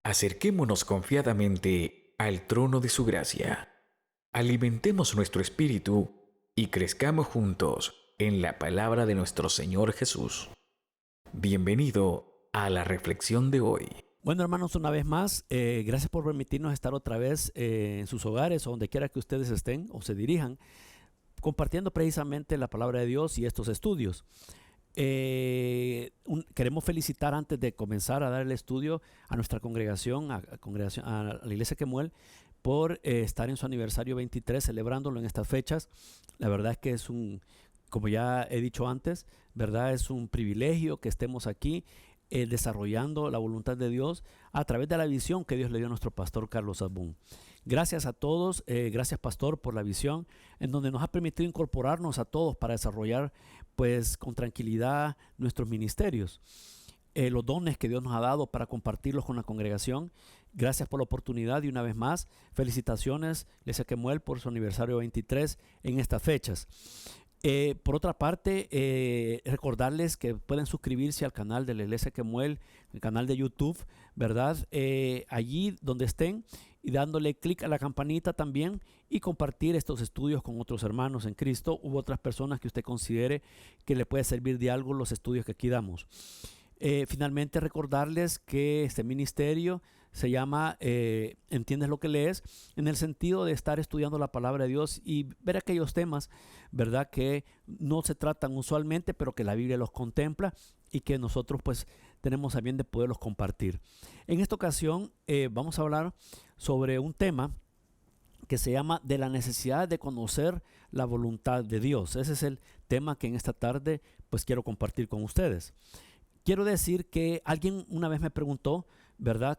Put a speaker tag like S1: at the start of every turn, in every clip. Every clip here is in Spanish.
S1: Acerquémonos confiadamente al trono de su gracia. Alimentemos nuestro espíritu y crezcamos juntos en la palabra de nuestro Señor Jesús. Bienvenido a la reflexión de hoy.
S2: Bueno, hermanos, una vez más, gracias por permitirnos estar otra vez en sus hogares o donde quiera que ustedes estén o se dirijan, compartiendo precisamente la palabra de Dios y estos estudios. Queremos felicitar antes de comenzar a dar el estudio a nuestra congregación, a la Iglesia Kemuel, por estar en su aniversario 23, celebrándolo en estas fechas. La verdad es que es como ya he dicho antes, ¿verdad? Es un privilegio que estemos aquí desarrollando la voluntad de Dios a través de la visión que Dios le dio a nuestro pastor Carlos Abún. Gracias a todos, gracias pastor por la visión en donde nos ha permitido incorporarnos a todos para desarrollar pues con tranquilidad nuestros ministerios. Los dones que Dios nos ha dado para compartirlos con la congregación. Gracias por la oportunidad y una vez más, felicitaciones Iglesia Kemuel por su aniversario 23 en estas fechas. Por otra parte, recordarles que pueden suscribirse al canal de la Iglesia Kemuel, el canal de YouTube, ¿verdad? Allí donde estén y dándole clic a la campanita también y compartir estos estudios con otros hermanos en Cristo u otras personas que usted considere que le puede servir de algo los estudios que aquí damos. Finalmente recordarles que este ministerio se llama ¿Entiendes lo que lees? En el sentido de estar estudiando la palabra de Dios y ver aquellos temas, ¿verdad? Que no se tratan usualmente, pero que la Biblia los contempla y que nosotros pues tenemos a bien de poderlos compartir. En esta ocasión vamos a hablar sobre un tema que se llama de la necesidad de conocer la voluntad de Dios. Ese es el tema que en esta tarde pues quiero compartir con ustedes. Quiero decir que alguien una vez me preguntó, ¿verdad?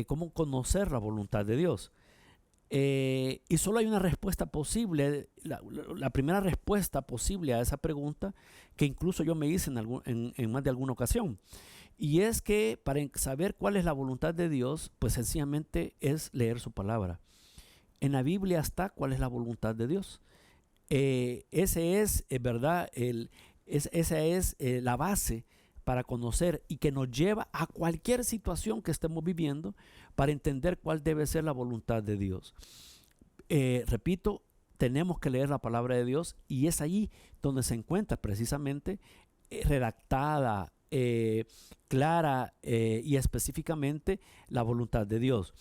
S2: ¿Cómo conocer la voluntad de Dios? Y solo hay una respuesta posible, la primera respuesta posible a esa pregunta que incluso yo me hice en más de alguna ocasión. Y es que para saber cuál es la voluntad de Dios, pues sencillamente es leer su palabra. En la Biblia está cuál es la voluntad de Dios. Ese es, ¿verdad? Esa es la base para conocer y que nos lleva a cualquier situación que estemos viviendo para entender cuál debe ser la voluntad de Dios. Repito, tenemos que leer la palabra de Dios y es allí donde se encuentra precisamente redactada, clara y específicamente la voluntad de Dios.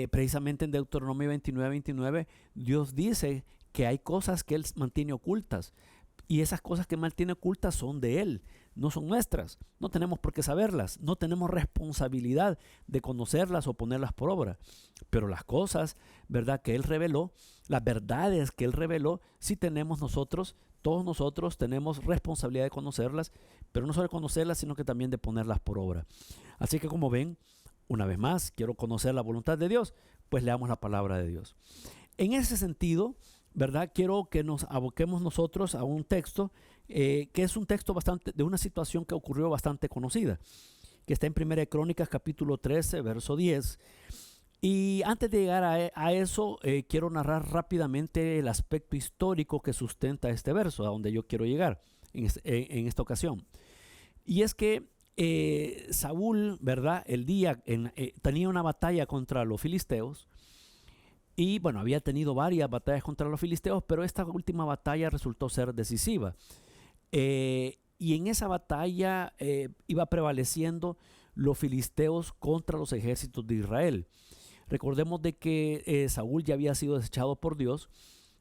S2: Precisamente en Deuteronomio 29:29 Dios dice que hay cosas que Él mantiene ocultas. Y esas cosas que mantiene ocultas son de Él, no son nuestras. No tenemos por qué saberlas, no tenemos responsabilidad de conocerlas o ponerlas por obra. Pero las cosas, ¿verdad?, que Él reveló, las verdades que Él reveló, sí tenemos nosotros, todos nosotros tenemos responsabilidad de conocerlas, pero no solo de conocerlas, sino que también de ponerlas por obra. Así que como ven, una vez más, quiero conocer la voluntad de Dios, pues leamos la palabra de Dios. En ese sentido, ¿verdad? Quiero que nos aboquemos nosotros a un texto que es un texto de una situación que ocurrió bastante conocida, que está en 1 Crónicas capítulo 13, verso 10. Y antes de llegar a eso, quiero narrar rápidamente el aspecto histórico que sustenta este verso, a donde yo quiero llegar en esta ocasión. Y es que Saúl, ¿verdad? Tenía una batalla contra los filisteos. Y bueno, había tenido varias batallas contra los filisteos, pero esta última batalla resultó ser decisiva. Y en esa batalla iba prevaleciendo los filisteos contra los ejércitos de Israel. Recordemos de que Saúl ya había sido desechado por Dios.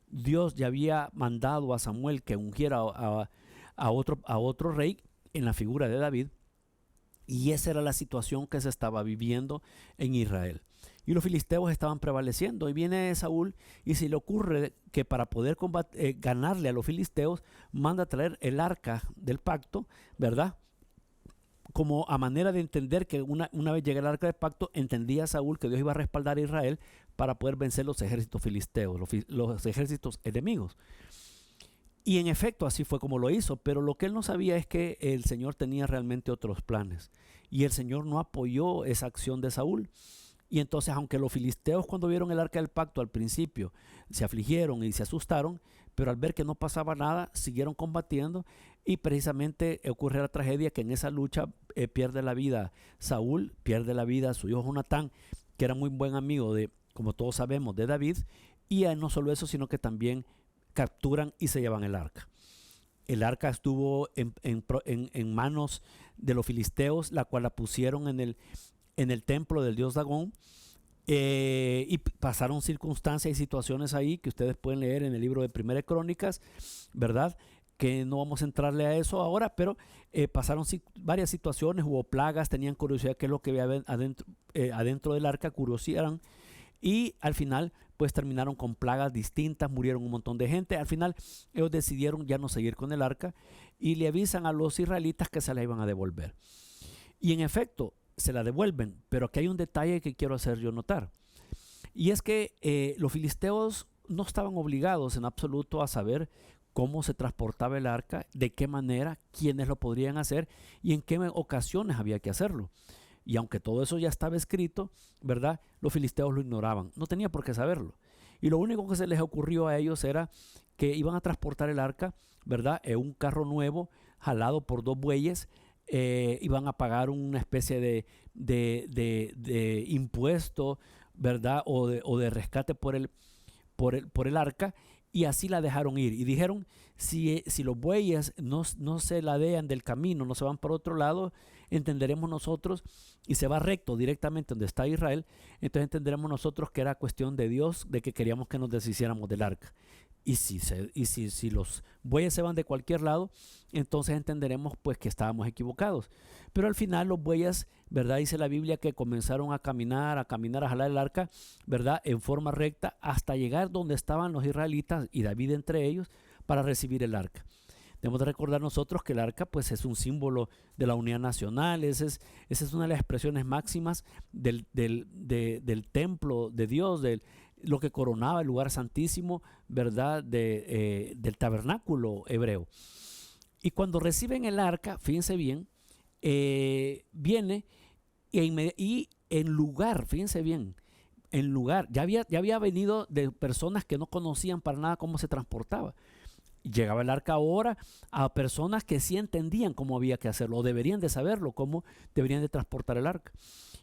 S2: Dios ya había mandado a Samuel que ungiera a otro rey en la figura de David. Y esa era la situación que se estaba viviendo en Israel. Y los filisteos estaban prevaleciendo. Y viene Saúl y se le ocurre que para poder ganarle a los filisteos, manda a traer el arca del pacto, ¿verdad? Como a manera de entender que una vez llega el arca del pacto, entendía Saúl que Dios iba a respaldar a Israel para poder vencer los ejércitos filisteos, los ejércitos enemigos. Y en efecto así fue como lo hizo, pero lo que él no sabía es que el Señor tenía realmente otros planes. Y el Señor no apoyó esa acción de Saúl. Y entonces, aunque los filisteos cuando vieron el arca del pacto al principio se afligieron y se asustaron, pero al ver que no pasaba nada, siguieron combatiendo y precisamente ocurre la tragedia que en esa lucha pierde la vida Saúl, pierde la vida su hijo Jonatán, que era muy buen amigo de, como todos sabemos, de David, y no solo eso, sino que también capturan y se llevan el arca. El arca estuvo en manos de los filisteos, la cual la pusieron en el templo del dios Dagón, y pasaron circunstancias y situaciones ahí que ustedes pueden leer en el libro de Primera de Crónicas, ¿verdad? Que no vamos a entrarle a eso ahora, pero pasaron varias situaciones, hubo plagas, tenían curiosidad qué es lo que había adentro del arca, curiosidad, y al final pues terminaron con plagas distintas, murieron un montón de gente. Al final ellos decidieron ya no seguir con el arca y le avisan a los israelitas que se la iban a devolver. Y en efecto, se la devuelven, pero aquí hay un detalle que quiero hacer yo notar. Y es que los filisteos no estaban obligados en absoluto a saber cómo se transportaba el arca, de qué manera, quiénes lo podrían hacer y en qué ocasiones había que hacerlo. Y aunque todo eso ya estaba escrito, ¿verdad? Los filisteos lo ignoraban. No tenía por qué saberlo. Y lo único que se les ocurrió a ellos era que iban a transportar el arca, ¿verdad? En un carro nuevo, jalado por 2 bueyes. Iban a pagar una especie de impuesto, ¿verdad? O de rescate por el arca. Y así la dejaron ir. Y dijeron, si los bueyes no se ladean del camino, no se van por otro lado, entenderemos nosotros, y se va recto directamente donde está Israel, entonces entenderemos nosotros que era cuestión de Dios, de que queríamos que nos deshiciéramos del arca. Y si los bueyes se van de cualquier lado, entonces entenderemos pues que estábamos equivocados. Pero al final los bueyes, ¿verdad? Dice la Biblia que comenzaron a caminar, a jalar el arca, ¿verdad? En forma recta hasta llegar donde estaban los israelitas y David entre ellos para recibir el arca. Debemos de recordar nosotros que el arca pues es un símbolo de la unidad nacional, esa es una de las expresiones máximas del templo de Dios, lo que coronaba el lugar santísimo, ¿verdad? Del tabernáculo hebreo. Y cuando reciben el arca, fíjense bien, viene y en lugar, fíjense bien, ya había venido de personas que no conocían para nada cómo se transportaba. Llegaba el arca ahora a personas que sí entendían cómo había que hacerlo, o deberían de saberlo, cómo deberían de transportar el arca.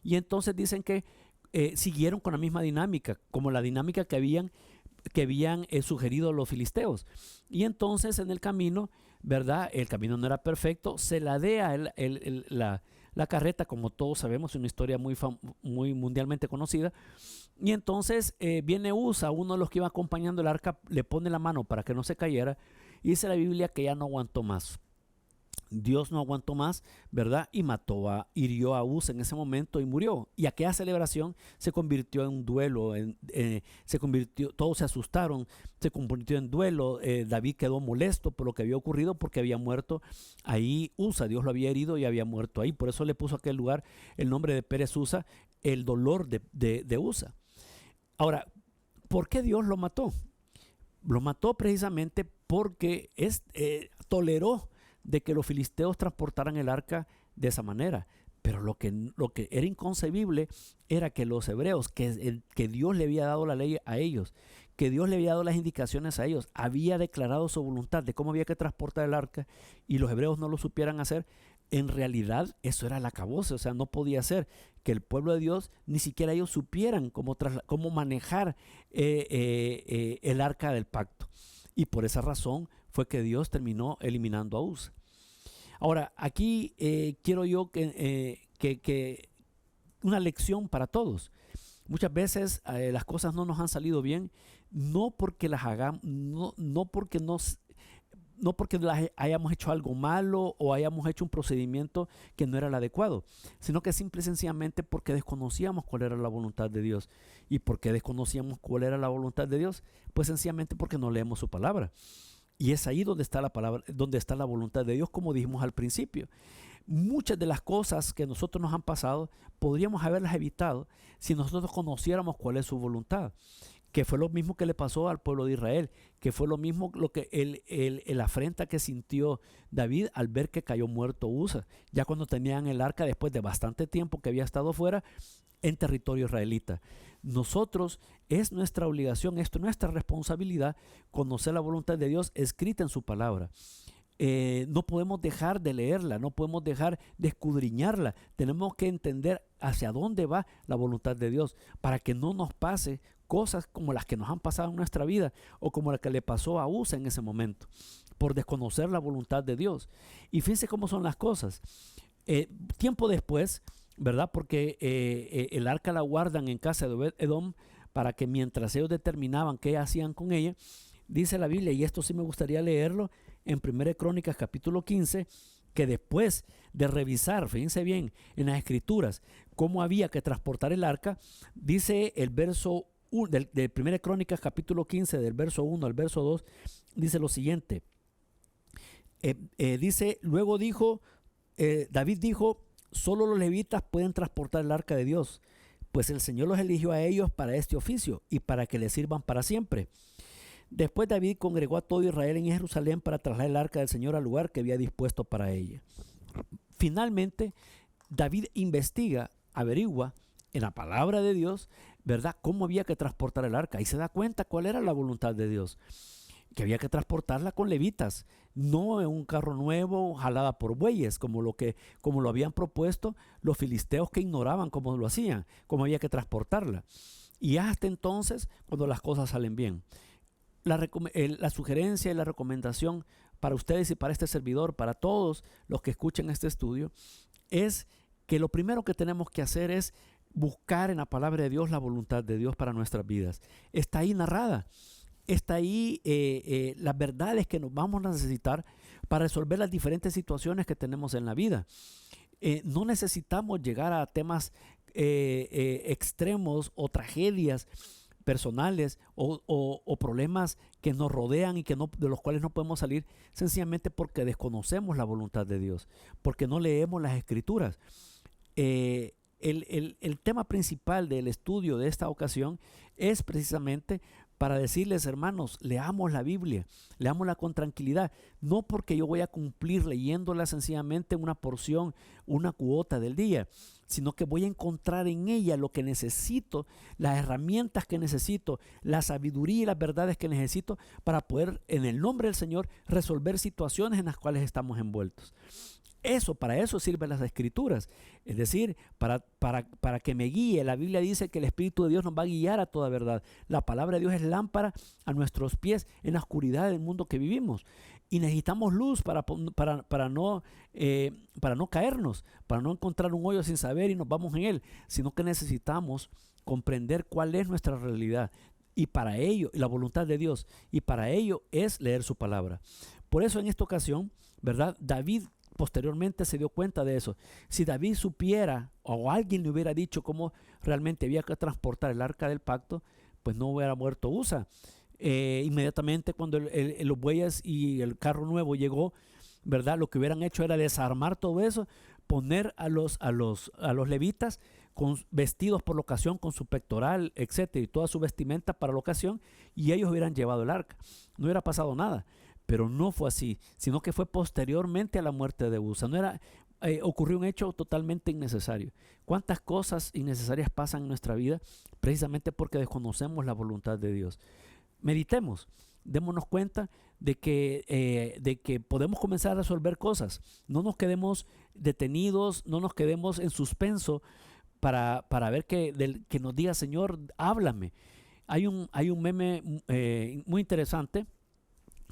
S2: Y entonces dicen que siguieron con la misma dinámica, como la dinámica que habían sugerido los filisteos. Y entonces en el camino, ¿verdad? El camino no era perfecto, se ladea la carreta, como todos sabemos, es una historia muy mundialmente conocida. Y entonces viene Usa, uno de los que iba acompañando el arca, le pone la mano para que no se cayera, y dice la Biblia que ya no aguantó más. Dios no aguantó más, ¿verdad? Y hirió a Usa en ese momento y murió. Y aquella celebración se convirtió en un duelo, todos se asustaron, se convirtió en duelo. David quedó molesto por lo que había ocurrido porque había muerto ahí Usa, Dios lo había herido y había muerto ahí. Por eso le puso a aquel lugar el nombre de Pérez Usa, el dolor de Usa. Ahora, ¿por qué Dios lo mató? Lo mató precisamente porque toleró de que los filisteos transportaran el arca de esa manera. Pero lo que era inconcebible era que los hebreos, que Dios le había dado la ley a ellos, que Dios le había dado las indicaciones a ellos, había declarado su voluntad de cómo había que transportar el arca, y los hebreos no lo supieran hacer. En realidad eso era el acabose, o sea, no podía ser que el pueblo de Dios, ni siquiera ellos supieran cómo manejar el arca del pacto. Y por esa razón fue que Dios terminó eliminando a Usa. Ahora, aquí quiero yo que una lección para todos. Muchas veces las cosas no nos han salido bien, no porque las hagamos, no porque hayamos hecho algo malo o hayamos hecho un procedimiento que no era el adecuado, sino que simple y sencillamente porque desconocíamos cuál era la voluntad de Dios. ¿Y por qué desconocíamos cuál era la voluntad de Dios? Pues sencillamente porque no leemos su palabra. Y es ahí donde está la palabra, donde está la voluntad de Dios, como dijimos al principio. Muchas de las cosas que nosotros nos han pasado podríamos haberlas evitado si nosotros conociéramos cuál es su voluntad, que fue lo mismo que le pasó al pueblo de Israel, que fue lo mismo la afrenta que sintió David al ver que cayó muerto Usa, ya cuando tenían el arca después de bastante tiempo que había estado fuera en territorio israelita. Nosotros, es nuestra obligación, es nuestra responsabilidad conocer la voluntad de Dios escrita en su palabra. No podemos dejar de leerla, no podemos dejar de escudriñarla. Tenemos que entender hacia dónde va la voluntad de Dios para que no nos pase cosas como las que nos han pasado en nuestra vida o como la que le pasó a Usa en ese momento, por desconocer la voluntad de Dios. Y fíjense cómo son las cosas. Tiempo después, ¿verdad? Porque el arca la guardan en casa de Obed-Edom para que mientras ellos determinaban qué hacían con ella, dice la Biblia, y esto sí me gustaría leerlo, en 1 Crónicas capítulo 15, que después de revisar, fíjense bien, en las escrituras, cómo había que transportar el arca, dice el verso de 1 Crónicas capítulo 15, del verso 1 al verso 2, dice lo siguiente. Dice, luego David dijo, solo los levitas pueden transportar el arca de Dios, pues el Señor los eligió a ellos para este oficio y para que le sirvan para siempre. Después David congregó a todo Israel en Jerusalén para trasladar el arca del Señor al lugar que había dispuesto para ella. Finalmente, David investiga, averigua en la palabra de Dios, ¿verdad?, cómo había que transportar el arca y se da cuenta cuál era la voluntad de Dios. Que había que transportarla con levitas, no en un carro nuevo jalada por bueyes, como lo habían propuesto los filisteos, que ignoraban cómo lo hacían, cómo había que transportarla. Y hasta entonces, cuando las cosas salen bien. La sugerencia y la recomendación para ustedes y para este servidor, para todos los que escuchen este estudio, es que lo primero que tenemos que hacer es buscar en la palabra de Dios la voluntad de Dios para nuestras vidas. Está ahí narrada. Está ahí las verdades que nos vamos a necesitar para resolver las diferentes situaciones que tenemos en la vida. No necesitamos llegar a temas extremos o tragedias personales o problemas que nos rodean y de los cuales no podemos salir sencillamente porque desconocemos la voluntad de Dios, porque no leemos las escrituras. El tema principal del estudio de esta ocasión es precisamente para decirles, hermanos, leamos la Biblia, leámosla con tranquilidad, no porque yo voy a cumplir leyéndola sencillamente una porción, una cuota del día, sino que voy a encontrar en ella lo que necesito, las herramientas que necesito, la sabiduría y las verdades que necesito para poder, en el nombre del Señor, resolver situaciones en las cuales estamos envueltos. Para eso sirven las escrituras, es decir, para que me guíe. La Biblia dice que el Espíritu de Dios nos va a guiar a toda verdad. La palabra de Dios es lámpara a nuestros pies en la oscuridad del mundo que vivimos. Y necesitamos luz para no caernos, para no encontrar un hoyo sin saber y nos vamos en él, sino que necesitamos comprender cuál es nuestra realidad. Y para ello, la voluntad de Dios, y para ello es leer su palabra. Por eso en esta ocasión, ¿verdad?, David posteriormente se dio cuenta de eso. Si David supiera o alguien le hubiera dicho cómo realmente había que transportar el arca del pacto, pues no hubiera muerto Usa. Inmediatamente cuando los bueyes y el carro nuevo llegó, ¿verdad?, lo que hubieran hecho era desarmar todo eso, poner a los levitas vestidos por la ocasión, con su pectoral, etcétera, y toda su vestimenta para la ocasión, y ellos hubieran llevado el arca. No hubiera pasado nada. Pero no fue así, sino que fue posteriormente a la muerte de Usa. Ocurrió un hecho totalmente innecesario. ¿Cuántas cosas innecesarias pasan en nuestra vida precisamente porque desconocemos la voluntad de Dios? Meditemos, démonos cuenta de que podemos comenzar a resolver cosas. No nos quedemos detenidos, no nos quedemos en suspenso para ver que nos diga, Señor, háblame. Hay un meme muy interesante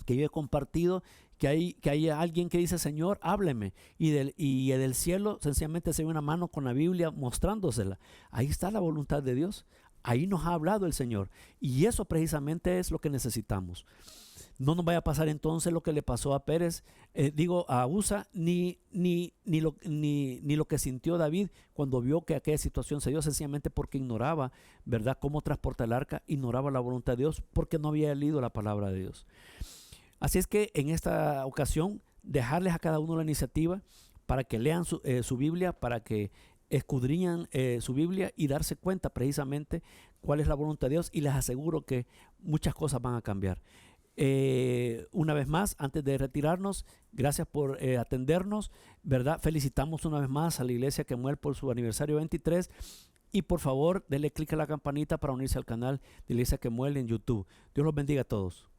S2: que yo he compartido, que hay alguien que dice, Señor, hábleme, y del cielo sencillamente se ve una mano con la Biblia mostrándosela. Ahí está la voluntad de Dios, ahí nos ha hablado el Señor, y eso precisamente es lo que necesitamos. No nos vaya a pasar entonces lo que le pasó a Usa, ni lo que sintió David cuando vio que aquella situación se dio, sencillamente porque ignoraba, ¿verdad?, cómo transportar el arca, ignoraba la voluntad de Dios, porque no había leído la palabra de Dios. Así es que en esta ocasión, dejarles a cada uno la iniciativa para que lean su Biblia, para que escudriñan su Biblia y darse cuenta precisamente cuál es la voluntad de Dios, y les aseguro que muchas cosas van a cambiar. Una vez más, antes de retirarnos, gracias por atendernos, ¿verdad? Felicitamos una vez más a la Iglesia Kemuel por su aniversario 23. Y por favor, denle clic a la campanita para unirse al canal de Iglesia Kemuel en YouTube. Dios los bendiga a todos.